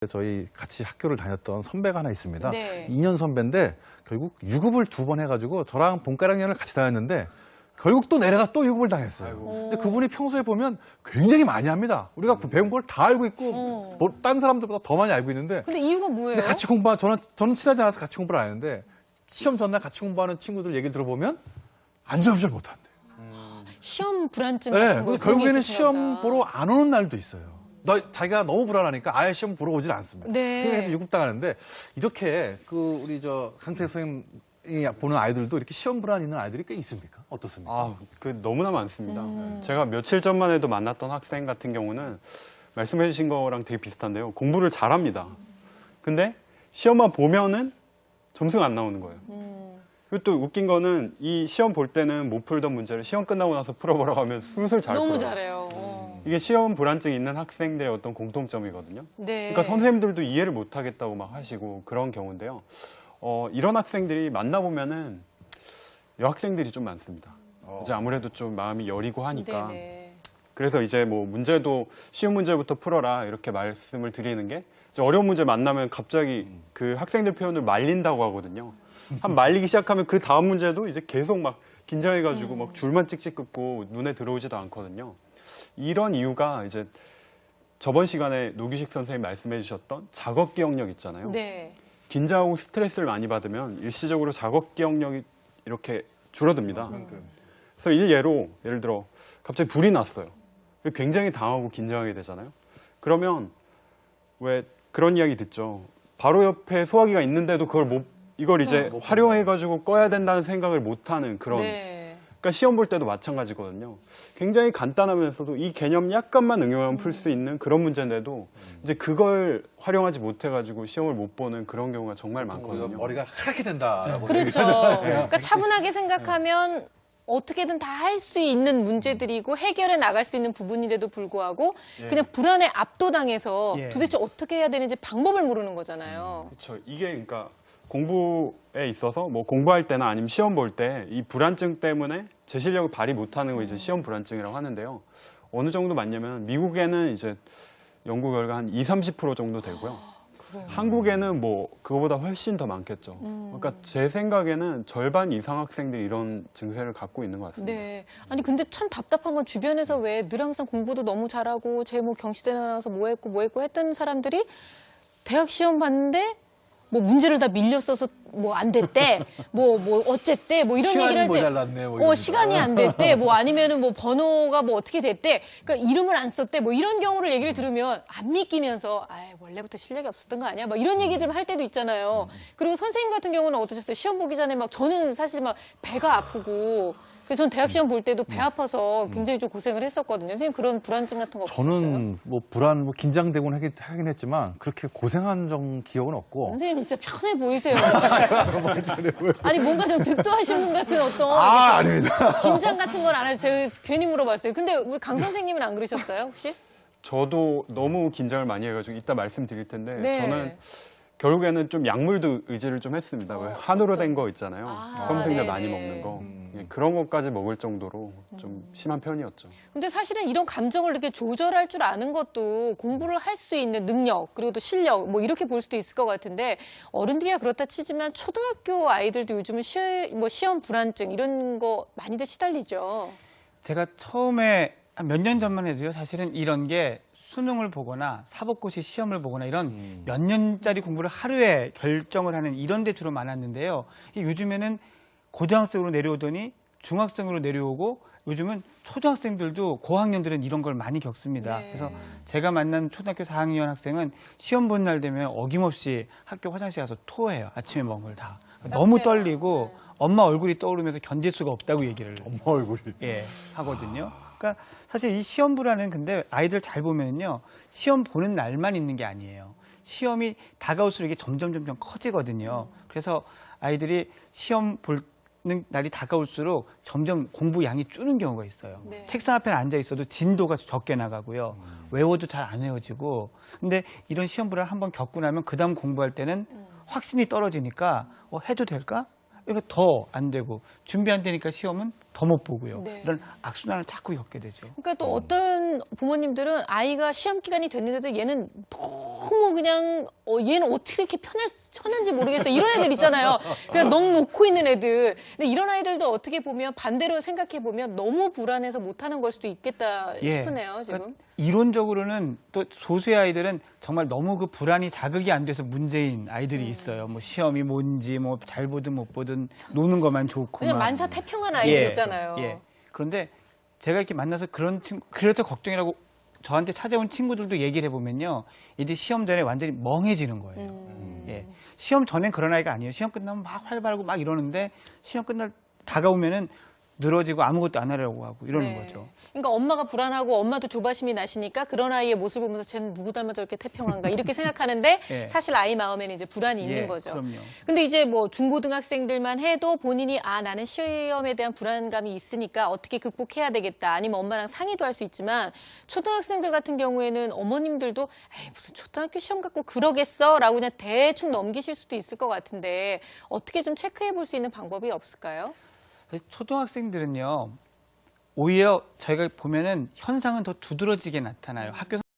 저희 같이 학교를 다녔던 선배가 하나 있습니다. 네. 2년 선배인데 결국 유급을 2번 해가지고 저랑 본가락년을 같이 다녔는데 결국 또 내려가 또 유급을 당했어요. 근데 그분이 평소에 보면 굉장히 많이 합니다. 우리가 배운 걸 다 알고 있고 딴 사람들보다 더 많이 알고 있는데 근데 이유가 뭐예요? 근데 같이 저는 친하지 않아서 같이 공부를 안 했는데 시험 전날 같이 공부하는 친구들 얘기를 들어보면 안절부절 못한대요. 시험 불안증 네, 같은 거 그래서 결국에는 시험 보러 안 오는 날도 있어요. 자기가 너무 불안하니까 아예 시험 보러 오질 않습니다. 네. 그래서 유급당하는데 이렇게 우리 강태 선생님이 보는 아이들도 이렇게 시험 불안 있는 아이들이 꽤 있습니까? 어떻습니까? 너무나 많습니다. 제가 며칠 전만 해도 만났던 학생 같은 경우는 말씀해 주신 거랑 되게 비슷한데요. 공부를 잘합니다. 근데 시험만 보면은 점수가 안 나오는 거예요. 그리고 또 웃긴 거는 이 시험 볼 때는 못 풀던 문제를 시험 끝나고 나서 풀어보라고 하면 술술 잘 풀어요. 너무 잘해요. 이게 시험 불안증이 있는 학생들의 어떤 공통점이거든요. 네. 그러니까 선생님들도 이해를 못 하겠다고 막 하시고 그런 경우인데요. 이런 학생들이 만나보면은 여학생들이 좀 많습니다. 이제 아무래도 좀 마음이 여리고 하니까. 네네. 그래서 이제 뭐 문제도 쉬운 문제부터 풀어라 이렇게 말씀을 드리는 게 이제 어려운 문제 만나면 갑자기 그 학생들 표현을 말린다고 하거든요. 한 말리기 시작하면 그 다음 문제도 이제 계속 막 긴장해가지고 막 줄만 찍찍 긋고 눈에 들어오지도 않거든요. 이런 이유가 이제 저번 시간에 노규식 선생님 말씀해 주셨던 작업 기억력 있잖아요. 네. 긴장하고 스트레스를 많이 받으면 일시적으로 작업 기억력이 이렇게 줄어듭니다. 그래서 예를 들어 갑자기 불이 났어요. 굉장히 당하고 긴장하게 되잖아요. 그러면 왜 그런 이야기 듣죠. 바로 옆에 소화기가 있는데도 이걸 이제 활용해가지고 꺼야 된다는 생각을 못하는 그런. 네. 그러니까 시험 볼 때도 마찬가지거든요. 굉장히 간단하면서도 이 개념 약간만 응용하면 풀 수 있는 그런 문제인데도 이제 그걸 활용하지 못해가지고 시험을 못 보는 그런 경우가 정말 많거든요. 머리가 하얗게 된다라고. 그렇죠. 그러니까 차분하게 생각하면 어떻게든 다 할 수 있는 문제들이고 해결해 나갈 수 있는 부분인데도 불구하고 그냥 불안에 압도당해서 도대체 어떻게 해야 되는지 방법을 모르는 거잖아요. 그렇죠. 이게 그러니까 공부에 있어서 뭐 공부할 때나 아니면 시험 볼 때 이 불안증 때문에 제 실력을 발휘 못하는 거 이제 시험 불안증이라고 하는데요. 어느 정도 맞냐면 미국에는 이제 연구 결과 한 20-30% 정도 되고요. 한국에는 뭐 그거보다 훨씬 더 많겠죠. 그러니까 제 생각에는 절반 이상 학생들이 이런 증세를 갖고 있는 것 같습니다. 네. 아니 근데 참 답답한 건 주변에서 왜 늘 항상 공부도 너무 잘하고 제 뭐 경시대 나와서 뭐 했고 했던 사람들이 대학 시험 봤는데 뭐 문제를 다 밀려 써서 뭐 안 됐대, 뭐 어쨌대, 뭐 이런 얘기를 할 때, 모자랐네, 뭐 시간이 안 됐대, 뭐 아니면은 뭐 번호가 뭐 어떻게 됐대, 그러니까 이름을 안 썼대, 뭐 이런 경우를 얘기를 들으면 안 믿기면서, 원래부터 실력이 없었던 거 아니야, 막 이런 얘기들 할 때도 있잖아요. 그리고 선생님 같은 경우는 어떠셨어요? 시험 보기 전에 저는 사실 배가 아프고. 그래서 전 대학 시험 볼 때도 배 아파서 굉장히 좀 고생을 했었거든요. 선생님 그런 불안증 같은 거 없으셨어요? 저는 긴장되곤 하긴 했지만 그렇게 고생한 기억은 없고. 선생님 진짜 편해 보이세요. 아니 뭔가 좀 득도하신 분 같은 어떤 아닙니다. 긴장 같은 건 안 해서 제가 괜히 물어봤어요. 근데 우리 강 선생님은 안 그러셨어요 혹시? 저도 너무 긴장을 많이 해가지고 이따 말씀드릴 텐데 네. 저는 결국에는 좀 약물도 의지를 좀 했습니다. 왜 한우로 된 거 있잖아요. 수험생들 네네. 많이 먹는 거. 그런 것까지 먹을 정도로 좀 심한 편이었죠. 근데 사실은 이런 감정을 이렇게 조절할 줄 아는 것도 공부를 할 수 있는 능력 그리고 또 실력 뭐 이렇게 볼 수도 있을 것 같은데 어른들이야 그렇다 치지만 초등학교 아이들도 요즘은 시험 불안증 이런 거 많이들 시달리죠. 제가 처음에 한 몇 년 전만 해도요. 사실은 이런 게 수능을 보거나 사법고시 시험을 보거나 이런 몇 년짜리 공부를 하루에 결정을 하는 이런 데 주로 많았는데요. 요즘에는 고등학생으로 내려오더니 중학생으로 내려오고 요즘은 초등학생들도 고학년들은 이런 걸 많이 겪습니다. 네. 그래서 제가 만난 초등학교 4학년 학생은 시험 본 날 되면 어김없이 학교 화장실 가서 토해요. 아침에 먹은 걸 다. 너무 떨리고 엄마 얼굴이 떠오르면서 견딜 수가 없다고 얘기를 엄마 얼굴이. 하거든요. 그러니까 사실 이 시험 불안은 근데 아이들 잘 보면요. 시험 보는 날만 있는 게 아니에요. 시험이 다가올수록 이게 점점 커지거든요. 그래서 아이들이 시험 보는 날이 다가올수록 점점 공부 양이 줄는 경우가 있어요. 네. 책상 앞에 앉아 있어도 진도가 적게 나가고요. 외워도 잘 안 외워지고. 근데 이런 시험 불안을 한번 겪고 나면 그다음 공부할 때는 확신이 떨어지니까 해도 될까? 이거 더 안 되고 준비 안 되니까 시험은 더 못 보고요. 네. 이런 악순환을 자꾸 겪게 되죠. 그러니까 또 어떤 부모님들은 아이가 시험 기간이 됐는데도 얘는 너무 그냥 얘는 어떻게 이렇게 편한지 모르겠어 이런 애들 있잖아요. 그냥 넋 놓고 있는 애들. 근데 이런 아이들도 어떻게 보면 반대로 생각해 보면 너무 불안해서 못하는 걸 수도 있겠다 싶으네요. 지금. 그러니까 이론적으로는 또 소수의 아이들은 정말 너무 그 불안이 자극이 안 돼서 문제인 아이들이 있어요. 뭐 시험이 뭔지 뭐 잘 보든 못 보든 노는 것만 좋고 그냥 만사태평한 아이들 있잖아요. 예. 그런데 제가 이렇게 만나서 그런 친구, 그래서 걱정이라고 저한테 찾아온 친구들도 얘기를 해보면요. 이제 시험 전에 완전히 멍해지는 거예요. 예. 시험 전엔 그런 아이가 아니에요. 시험 끝나면 막 활발하고 막 이러는데 시험 다가오면은 늘어지고 아무것도 안 하려고 하고 이러는 네. 거죠. 그러니까 엄마가 불안하고 엄마도 조바심이 나시니까 그런 아이의 모습을 보면서 쟤는 누구 닮아 저렇게 태평한가 이렇게 생각하는데 예. 사실 아이 마음에는 이제 불안이 있는 예, 거죠. 그럼요. 근데 이제 뭐 중고등학생들만 해도 본인이 나는 시험에 대한 불안감이 있으니까 어떻게 극복해야 되겠다 아니면 엄마랑 상의도 할 수 있지만 초등학생들 같은 경우에는 어머님들도 에이, 무슨 초등학교 시험 갖고 그러겠어라고 그냥 대충 넘기실 수도 있을 것 같은데 어떻게 좀 체크해 볼 수 있는 방법이 없을까요? 초등학생들은요, 오히려 저희가 보면은 현상은 더 두드러지게 나타나요. 학교